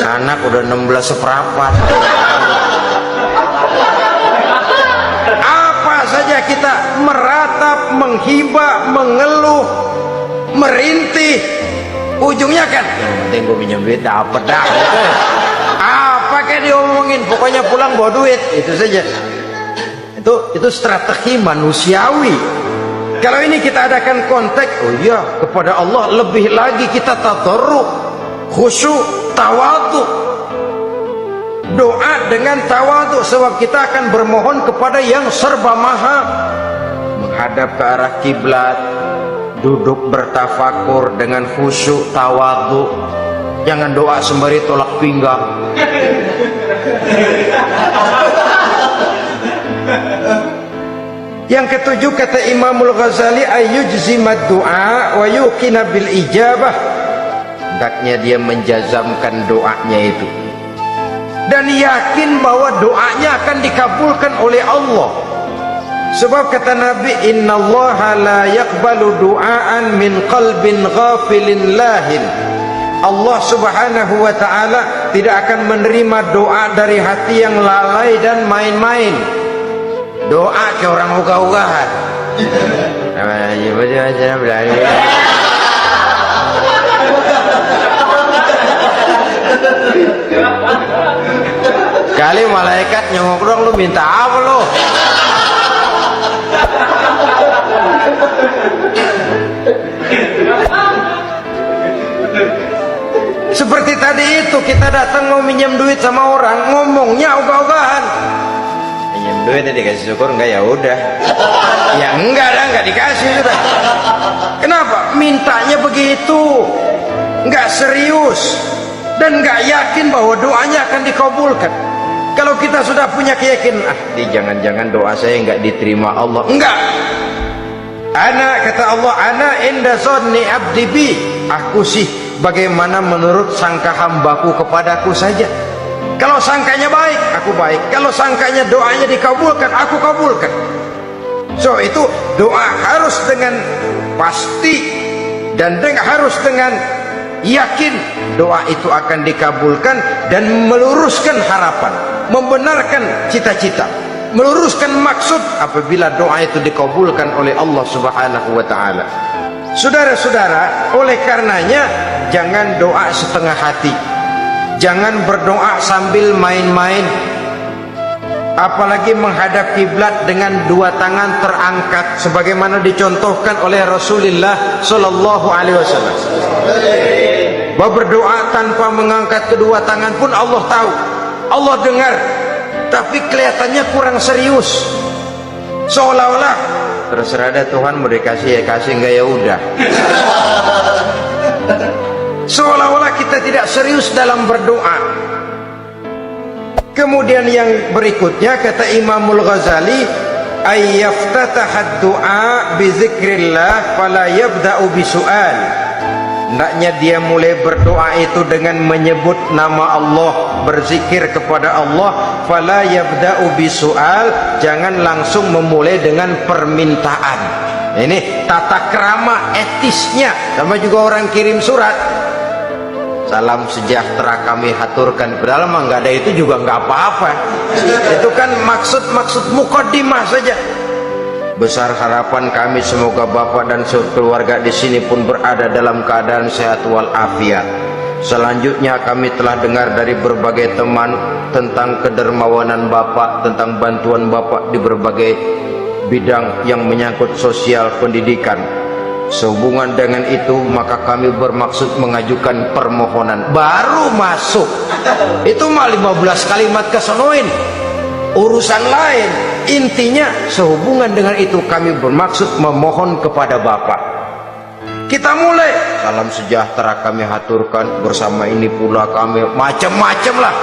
Speaker 1: Anak udah 16 seperempat. Apa saja kita meratap, menghibah, mengeluh, merintih, ujungnya kan yang penting gue pinjam duit dapet dah. Apa kayak diomongin, pokoknya pulang bawa duit, itu saja. Itu strategi manusiawi. Kalau ini kita adakan konteks, oh iya, kepada Allah lebih lagi kita tadarruk, khusyuk, tawadhu. Doa dengan tawadhu, sebab kita akan bermohon kepada yang serba maha. Menghadap ke arah kiblat, duduk bertafakur dengan khusyuk, tawadhu. Jangan doa sembari tolak pinggang. Yang ketujuh, kata Imamul Ghazali, ayyujzimad du'a wa yuqina bil ijabah. Hendaknya dia menjazamkan doanya itu dan yakin bahwa doanya akan dikabulkan oleh Allah. Sebab kata Nabi, innallaha la yaqbalu du'aan min qalbin ghafilin lahin. Allah subhanahu wa ta'ala tidak akan menerima doa dari hati yang lalai dan main-main. Doa ke orang ugah-ugahan. Kali malaikat nyongok dong, lu minta apa lu? Seperti tadi itu, kita datang mau minjem duit sama orang, ngomongnya ogah-ogahan. Minjem duit dikasih syukur enggak, ya udah. Ya enggak dah, enggak dikasih sudah. Kenapa? Mintanya begitu, enggak serius dan enggak yakin bahwa doanya akan dikabulkan. Kalau kita sudah punya keyakinan, jangan-jangan doa saya enggak diterima Allah. Enggak. Ana, kata Allah, ana inda zonni abdi bi. Aku sih bagaimana menurut sangka hambaku kepadaku saja. Kalau sangkanya baik, aku baik. Kalau sangkanya doanya dikabulkan, aku kabulkan. So itu doa harus dengan pasti dan harus dengan yakin doa itu akan dikabulkan dan meluruskan harapan, membenarkan cita-cita, meluruskan maksud apabila doa itu dikabulkan oleh Allah Subhanahu wa ta'ala. Saudara-saudara, oleh karenanya jangan doa setengah hati, jangan berdoa sambil main-main, apalagi menghadap kiblat dengan dua tangan terangkat sebagaimana dicontohkan oleh Rasulullah Sallallahu Alaihi Wasallam. Bahwa berdoa tanpa mengangkat kedua tangan pun Allah tahu, Allah dengar, tapi kelihatannya kurang serius, seolah-olah terserah ada Tuhan, mau dikasih ya kasih, enggak ya udah. Seolah-olah kita tidak serius dalam berdoa. Kemudian yang berikutnya, kata Imamul Ghazali, ayyaftatahad du'a bi zikrillah fala yabda'u bi su'al. Hendaknya dia mulai berdoa itu dengan menyebut nama Allah, berzikir kepada Allah. Fala yabda'u bisu'al, jangan langsung memulai dengan permintaan. Ini tata krama etisnya. Sama juga orang kirim surat, salam sejahtera kami haturkan, padahal mah nggak ada itu juga nggak apa-apa. Itu kan maksud mukaddimah saja. Besar harapan kami semoga Bapak dan seluruh keluarga di sini pun berada dalam keadaan sehat walafiat. Selanjutnya kami telah dengar dari berbagai teman tentang kedermawanan Bapak, tentang bantuan Bapak di berbagai bidang yang menyangkut sosial pendidikan. Sehubungan dengan itu maka kami bermaksud mengajukan permohonan. Baru masuk itu mah 15 kalimat kesonoin, urusan lain. Intinya sehubungan dengan itu kami bermaksud memohon kepada Bapak. Kita mulai, salam sejahtera kami haturkan, bersama ini pula kami, macam-macam lah.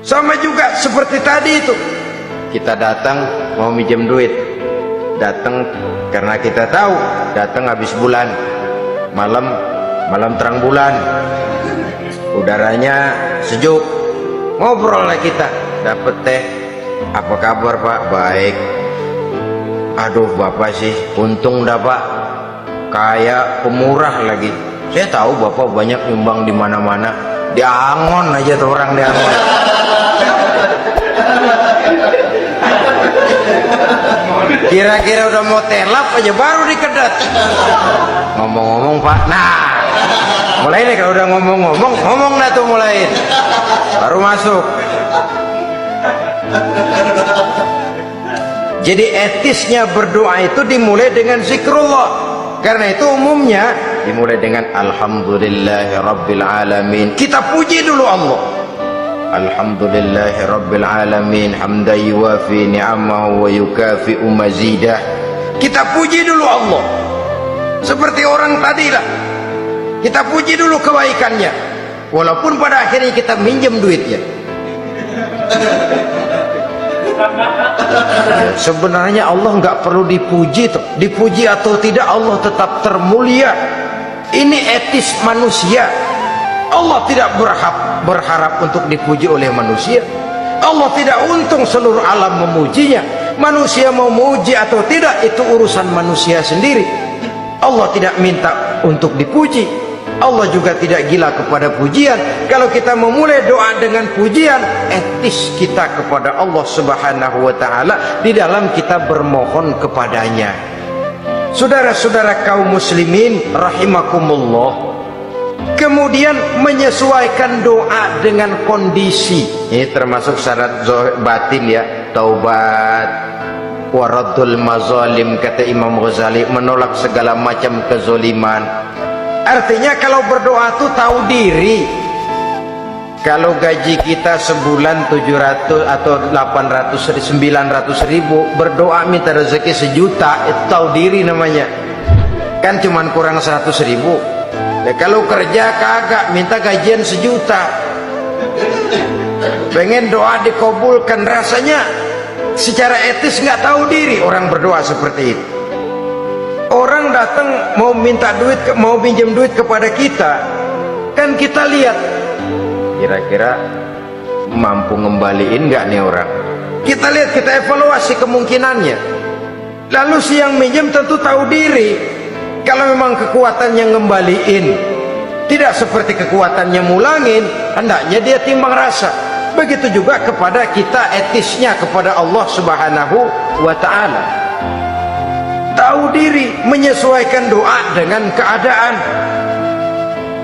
Speaker 1: Sama juga seperti tadi itu, kita datang mau minjem duit, datang karena kita tahu datang habis bulan, malam terang bulan, udaranya sejuk, ngobrol lah kita, dapet teh. Apa kabar Pak? Baik. Aduh Bapak sih untung dah Pak, kaya, pemurah lagi. Saya tahu Bapak banyak nyumbang di mana-mana. Di Angon aja tuh orang di Angon. Kira-kira udah mau telap aja baru dikedat. Ngomong-ngomong Pak, nah mulai nih kalau udah ngomong-ngomong, ngomong dah tuh mulai. Baru masuk. Jadi etisnya berdoa itu dimulai dengan zikrullah. Karena itu umumnya dimulai dengan Alhamdulillahi Rabbil Alamin. Kita puji dulu Allah. Alhamdulillahi Rabbil Alamin hamdan yuwafi ni'amahu wa yukafi'u mazidah. Kita puji dulu Allah. Seperti orang tadi lah. Kita puji dulu kebaikannya. Walaupun pada akhirnya kita minjem duitnya. Sebenarnya Allah nggak perlu dipuji toh. Dipuji atau tidak Allah tetap termulia. Ini etis manusia. Allah tidak berharap untuk dipuji oleh manusia. Allah tidak untung seluruh alam memujinya. Manusia mau memuji atau tidak itu urusan manusia sendiri. Allah tidak minta untuk dipuji. Allah juga tidak gila kepada pujian. Kalau kita memulai doa dengan pujian, etis kita kepada Allah Subhanahu wa taala di dalam kita bermohon kepadanya. Saudara-saudara kaum muslimin rahimakumullah. Kemudian menyesuaikan doa dengan kondisi. Ini termasuk syarat batin ya. Taubat, waraddul mazalim, kata Imam Ghazali, menolak segala macam kezoliman. Artinya kalau berdoa tuh tahu diri. Kalau gaji kita sebulan 700 atau 800 900 ribu, berdoa minta rezeki 1 juta, itu tahu diri namanya. Kan cuman kurang 100 ribu. Ya, kalau kerja kagak minta gajian 1 juta. Pengen doa dikabulkan, rasanya secara etis nggak tahu diri orang berdoa seperti itu. Orang datang mau minta duit, mau pinjam duit kepada kita, kan kita lihat kira-kira mampu ngembaliin nggak nih orang. Kita lihat, kita evaluasi kemungkinannya. Lalu si yang minjem tentu tahu diri. Kalau memang kekuatannya ngembaliin tidak seperti kekuatannya mulangin, hendaknya dia timbang rasa. Begitu juga kepada kita etisnya kepada Allah Subhanahu wa ta'ala. Tahu diri, menyesuaikan doa dengan keadaan.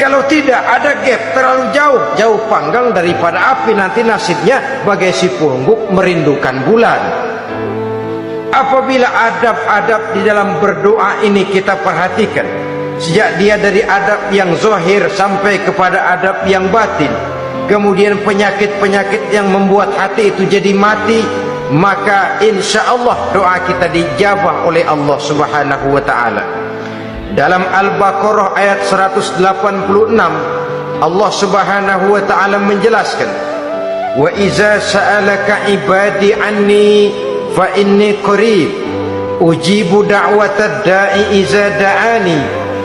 Speaker 1: Kalau tidak ada gap terlalu jauh panggang daripada api, nanti nasibnya bagai si pungguk merindukan bulan. Apabila adab-adab di dalam berdoa ini kita perhatikan, sejak dia dari adab yang zahir sampai kepada adab yang batin, kemudian penyakit-penyakit yang membuat hati itu jadi mati, maka insya Allah doa kita dijabah oleh Allah Subhanahu wa ta'ala. Dalam Al-Baqarah ayat 186, Allah Subhanahu wa ta'ala menjelaskan, wa iza sa'alaka ibadi anni fa inni qarib ujibu da'watad da'i iza da'ani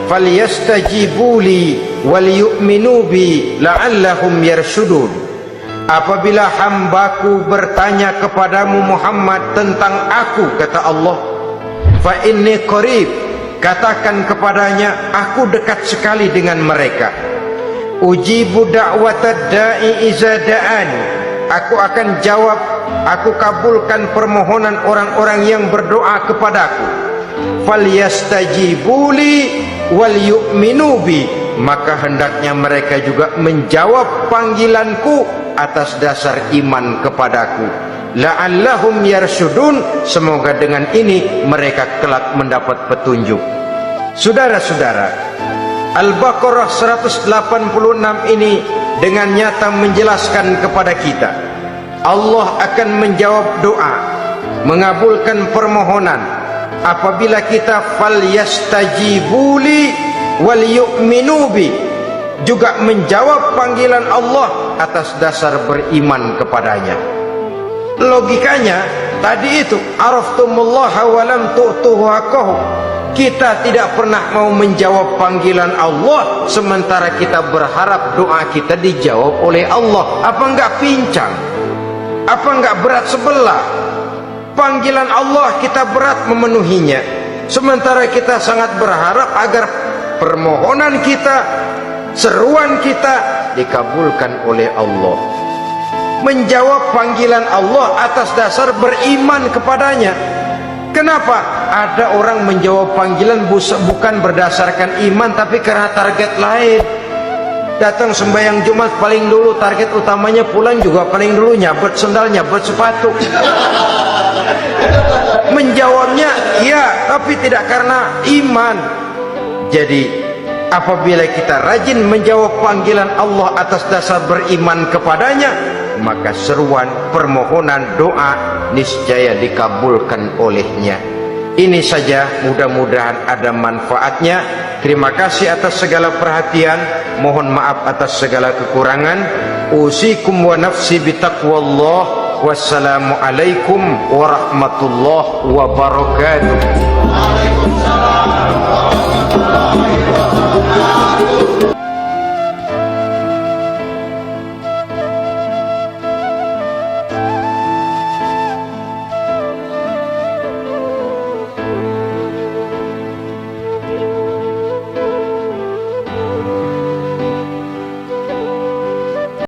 Speaker 1: falyastajibu li wal yu'minu bi la'allahum yarshudun. Apabila hambaku bertanya kepadamu Muhammad tentang aku, kata Allah, fa inni qarib, katakan kepadanya aku dekat sekali dengan mereka. Ujibu da'watad da'i iza da'ani, aku akan jawab, aku kabulkan permohonan orang-orang yang berdoa kepadaku. Falyastajibuli wal yu'minu bi, maka hendaknya mereka juga menjawab panggilanku atas dasar iman kepadaku. La'allahum yarshudun, semoga dengan ini mereka kelak mendapat petunjuk. Saudara-saudara, Al-Baqarah 186 ini dengan nyata menjelaskan kepada kita, Allah akan menjawab doa, mengabulkan permohonan apabila kita falyastajibuli wal yu'minu bi, juga menjawab panggilan Allah atas dasar beriman kepadanya. Logikanya tadi itu, araftumullaha wa lam tu'tuhu haqqahu. Kita tidak pernah mau menjawab panggilan Allah sementara kita berharap doa kita dijawab oleh Allah. Apa enggak pincang? Apa enggak berat sebelah? Panggilan Allah kita berat memenuhinya, sementara kita sangat berharap agar permohonan kita, seruan kita dikabulkan oleh Allah. Menjawab panggilan Allah atas dasar beriman kepadanya. Kenapa? Ada orang menjawab panggilan bukan berdasarkan iman, tapi karena target lain. Datang sembahyang Jumat paling dulu, target utamanya pulang juga paling dulu nyabet sendal, nyabet sepatu. Menjawabnya ya, tapi tidak karena iman. Jadi apabila kita rajin menjawab panggilan Allah atas dasar beriman kepadanya, maka seruan, permohonan, doa niscaya dikabulkan olehnya. Ini saja, mudah-mudahan ada manfaatnya. Terima kasih atas segala perhatian, mohon maaf atas segala kekurangan. Usikum wa nafsi bitaqwallah. Wassalamu alaikum warahmatullahi wabarakatuh.
Speaker 2: Waalaikumsalam warahmatullahi wabarakatuh.